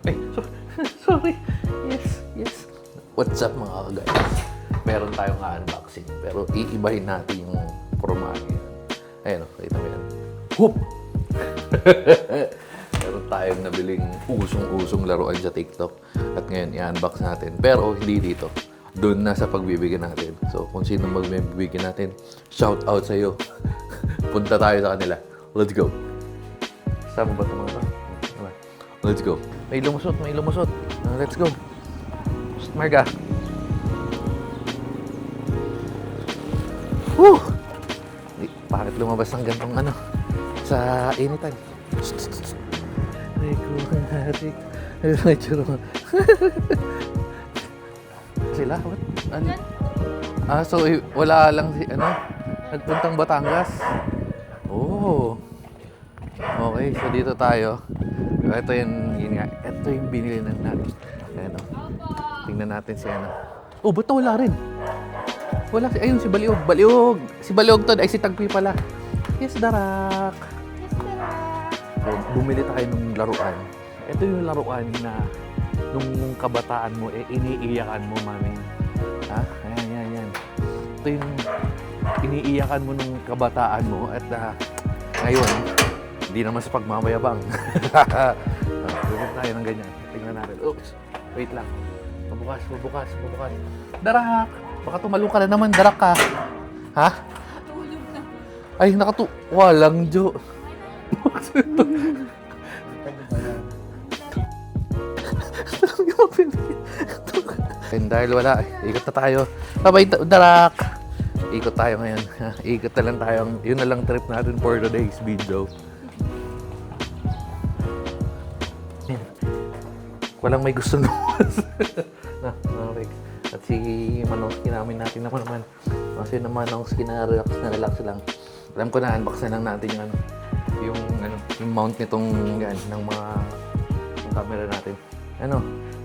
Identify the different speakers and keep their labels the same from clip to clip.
Speaker 1: Ay, sorry. Yes. What's up mga guys? Meron tayong unboxing. Pero iibahin natin yung formato yan. Ayan o, kita mo yan. Whoop! Meron tayong nabiling usong-usong laruan sa TikTok. At ngayon, i-unbox natin. Pero hindi dito. Doon na sa pagbibigyan natin. So, kung sino magbibigyan natin, shout out sa iyo. Punta tayo sa kanila. Let's go. Sama ba ito mga ba? Let's go. May lumusot. Let's go. Marga. Woo! Bakit lumabas ng gantong ano? Sa initan. Sila? What? Ano? So wala lang si ano? Nagpuntang Batangas. Oh. Okay, so dito tayo. Ito yun nga. Ito yung binili na natin. Ayan o. Tingnan natin si ano. Oh, ba't wala rin? Wala si, ayun si Baliog. Si Baliog to, ay si Tagpi pala. Yes, Darak. So, bumili tayo ng laruan. Ito yung laruan na nung kabataan mo, iniiyakan mo, mami. Ha? Ayan. Ito yung iniiyakan mo nung kabataan mo at ngayon, hindi naman sa pagmamayabang. Bumili tayo ng ganyan. Tingnan natin. Oops. Wait lang. Mabukas. Darak! Baka tumalong ka na naman, Darak ka. Ha?
Speaker 2: Natulog na.
Speaker 1: Ay, walang Jo. And dahil wala, ikot na tayo. Sabay, Darak! Ikot tayo ngayon. Ikot na lang tayo. Yun na lang trip natin for today's video. Walang may gusto lumas. Okay. At si Manowski namin naman. Kasi naman Manowski na relax lang. Alam ko na, unbox na lang natin yung mount nitong yan, ng mga yung camera natin.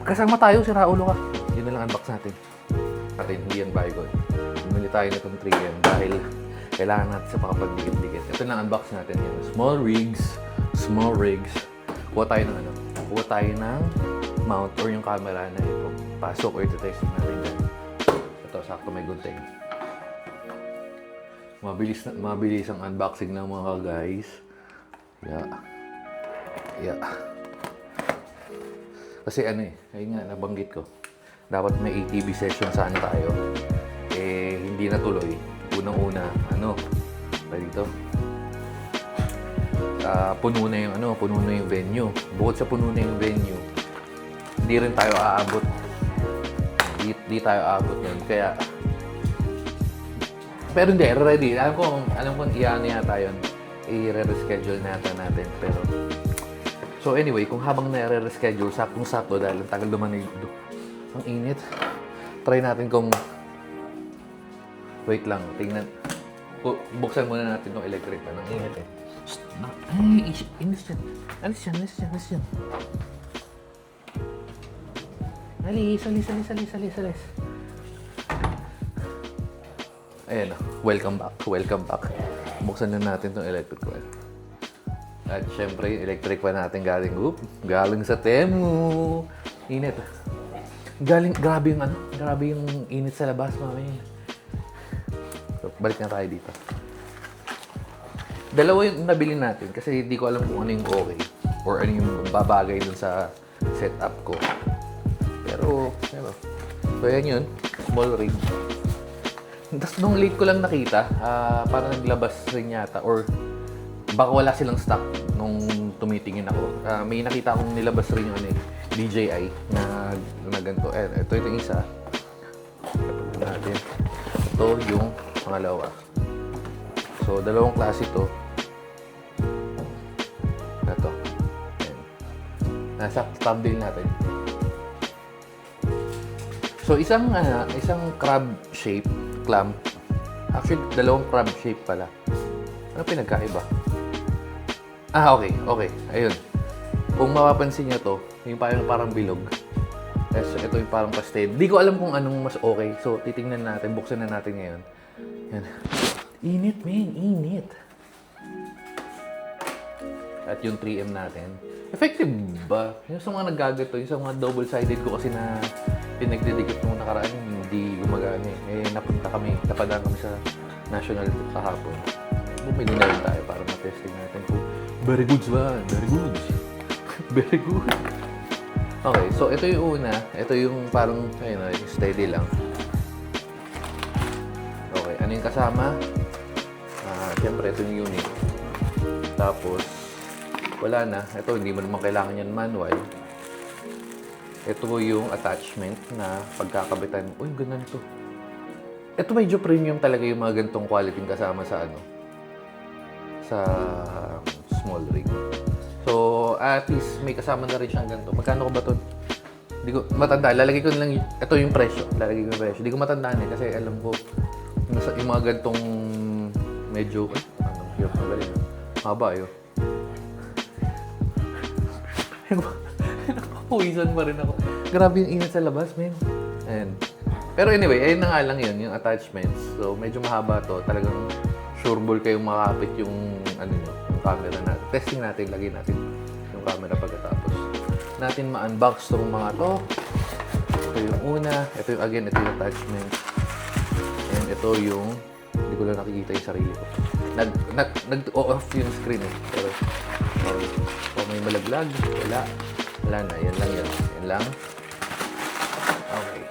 Speaker 1: Kasama tayo, si Raulo ka. Yun na lang unbox natin. At hindi yan baygon. Bumili tayo nitong 3M dahil kailangan natin sa pakapagdikit-dikit. Ito lang unbox natin yan. Small rigs. Kuha tayo ng mount or yung camera na ito. Pasok or ito-test natin dyan. Ito, sakto may gunting. Mabilis ang unboxing ng mga guys. Yeah. Kasi ayun nga, nabanggit ko. Dapat may ATV session sana tayo. Hindi natuloy. Unang-una, dito? Puno na yung venue. Bukod sa puno na yung venue, hindi rin tayo aabot. Hindi tayo aabot yun. Kaya, pero hindi, ready. Alam kong iyan yata yun. I-reschedule natin. Pero, so anyway, kung habang na-reschedule, saktong-sakto dahil ang tagal dumanig. Ang init. Try natin kung, wait lang, tingnan. Buksan muna natin itong electric pan. Ang init eh. Ay, inis yan. Alis yan. Alis. Ayan na. Welcome back. Buksan na natin itong electric fan. At syempre, yung electric fan natin galing sa Temu. Init. Grabe yung init sa labas, mami. So, balik na tayo dito. Dalawa yung nabili natin kasi hindi ko alam kung ano yung okay or ano yung babagay dun sa setup ko. Pero so yan yun, small rig. Tapos nung late ko lang nakita, parang naglabas rin yata or baka wala silang stock nung tumitingin ako. May nakita akong nilabas rin yung DJI na ganito. Ito yung isa. Ito natin. Ito yung pangalawa. So, dalawang klase ito. Ito. Nasa thumbnail natin. So, isang crab shape clamp. Actually, dalawang crab shape pala. Ano pinagkaiba? Okay. Ayun. Kung mapapansin nyo to, yung parang bilog. Ito yung parang pastel. Di ko alam kung anong mas okay. So, titingnan natin. Buksan na natin ngayon. Yan. Init, man. Init. at yung 3M natin. Effective ba? Yung sa mga naggaganto, yung sa mga double-sided ko kasi na pinagdidikit nung nakaraan, hindi gumagana eh. Napadaan kami sa National kahapon. Bumili na rin tayo para matesting natin kung very goods ba? Very goods. Very good. Okay, so ito yung una. Ito yung parang, ayun, steady lang. Okay, ano yung kasama? Siyempre, ito yung unit. Tapos, wala na. Ito, hindi mo naman kailangan yan manual. Ito yung attachment na pagkakabitan. Uy, ganun to. Ito medyo premium talaga yung mga ganitong quality kasama sa sa small rig. So, at least may kasama na rin siyang ganito. Magkano ko ba ito? Hindi ko matanda. Lalagay ko na lang ito yung presyo. Lalagay ko yung presyo. Hindi ko matandaan eh kasi alam ko yung mga ganitong medyo hirap na galing. Haba yun. Nakapawisan pa rin ako. Grabe yung init sa labas, man. And, pero anyway, ayun na nga lang yun, yung attachments. So, medyo mahaba to. Talagang sureball kayong makapit yung yung camera natin. Testing natin, lagay natin yung camera pagkatapos. Natin ma-unbox tong mga to. Ito yung una. Ito yung again, ito yung attachment. And ito yung, hindi ko lang nakikita yung sarili ko. Nag-off yung screen eh. Pero, may malaglag. Wala na. Yan lang yan. Yan lang. Okay.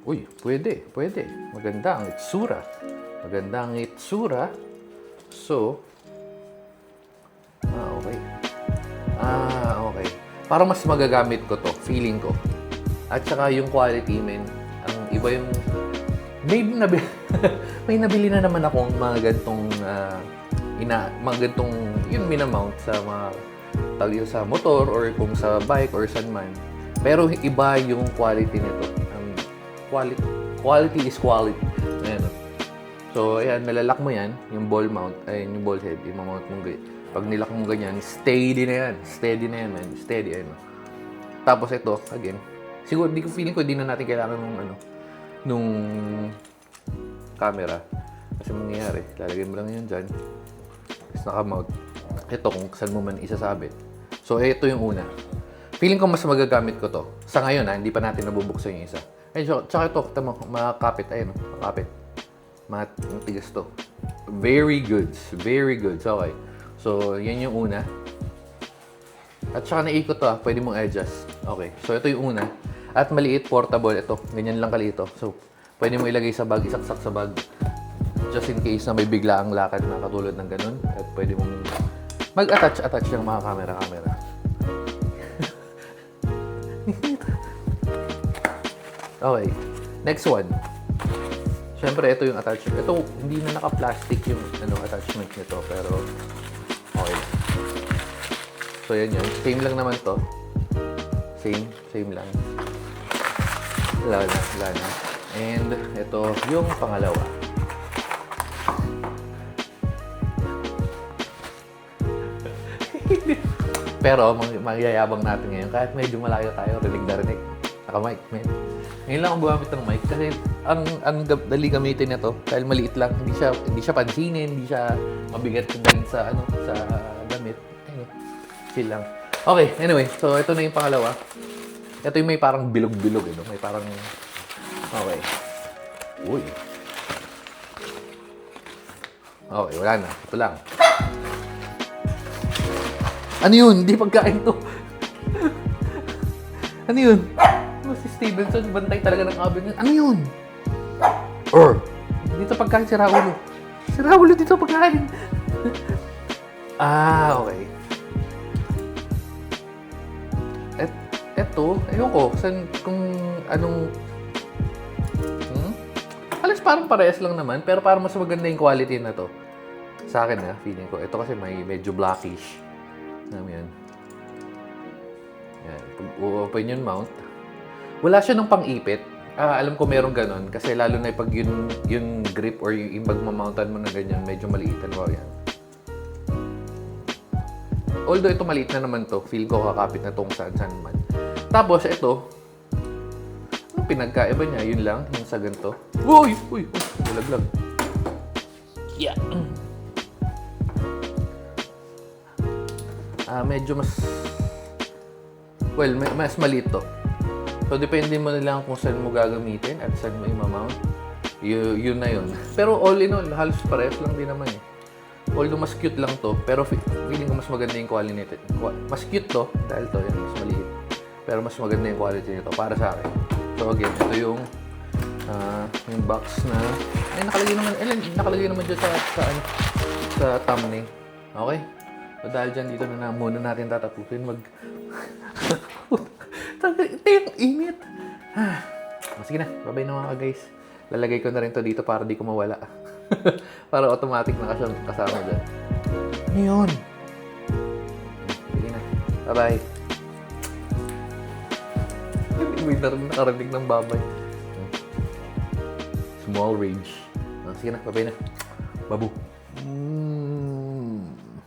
Speaker 1: Uy, pwede. Maganda ang itsura. So, okay. Okay. Para mas magagamit ko to, feeling ko. At saka yung quality, men. Ang iba yung... May nabili na naman akong mga gantong mga gantong yun minamount sa mga tali sa motor or kung sa bike or saan man. Pero iba yung quality nito. Quality is quality. Ayan. So, ayan, nalalak mo yan, yung ball mount, yung ball head, yung mount mong ganyan. Pag nilak mo ganyan, steady na yan, man. Steady, ayun. Tapos ito, again, siguro, feeling ko, di na natin kailangan nung camera. Kasi mangyayari, lalagay mo lang yun dyan. Tapos naka-mount. Ito, kung saan mo man isasabit. So, ito yung una. Feeling ko mas magagamit ko to. Sa ngayon, hindi pa natin nabubuksan yung isa. Tsaka ito, makakapit. Ayun, makakapit. Matigas to. Very good. Okay. So, yan yung una. At saka naikot to, pwede mong adjust. Okay. So, ito yung una. At maliit, portable. Ito, ganyan lang kalito. So, pwede mo ilagay sa bag, isaksak sa bag. Just in case na may bigla ang lakad na katulad ng ganun. At pwede mong mag-attach ng mga camera. Okay. Next one. Siyempre, ito yung attachment. Ito, hindi na naka-plastic yung attachment nito. Pero, okay. So, yan yun. Same lang naman to. Same lang. Wala na. And, ito yung pangalawa. Pero, magyayabang natin ngayon. Kahit medyo malayo tayo, rinig na rinig. Naka-mic, man. Ngayon lang ako gumamit ng mic kasi ang dali gamitin nito dahil maliit lang, hindi siya pansinin, hindi siya mabigat din sa damit. Ayun, chill lang. Okay, anyway, so ito na yung pangalawa. Ito yung may parang bilog-bilog, may parang okay. Uy. Okay, wala na. Ito lang. Ano yun? Hindi pagkain to. Ano yun? Si Stevenson, bantay talaga ng cabinet. Ano yun? Dito pagkain si Raulo. Si Raulo dito pagkain. Okay. Eto, ayun ko, kung anong... Alas parang parehas lang naman, pero parang mas maganda yung quality na to. Sa akin feeling ko. Ito kasi may medyo blackish. Yan. Pag open yung mount, wala siya ng pang-ipit. Alam ko meron ganon. Kasi lalo na pag yung grip or yung magmamountan mo na ganyan, medyo maliitan. Wow, yan. Although ito maliit na naman to, feel ko kakapit na tong saan-saan man. Tapos ito, anong pinagkaiba niya? Yun lang, yung sa ganito. Uy! Laglag. Yeah. medyo mas, well, mas maliit to. So, depende mo na lang kung saan mo gagamitin at saan mo i-mount. Yun na yun. Pero all in all, halos parehas lang din naman eh. Although mas cute lang to, pero feeling ko mas maganda yung quality nito. Mas cute to, dahil to, yan, mas maliit. Pero mas maganda yung quality nito para sa akin. So again, ito yung box na, nakalagay naman dyan sa thumbnail. Okay? So dahil dyan, dito na muna natin tatapusin. Ito yung init. Sige na, bye-bye na mga guys. Lalagay ko na rin to dito para di ko mawala. Para automatic na kasama dyan. Ano yun? Sige na. Bye-bye. May nakarinig ng babay. Small rage. Sige na, bye-bye na. Babu.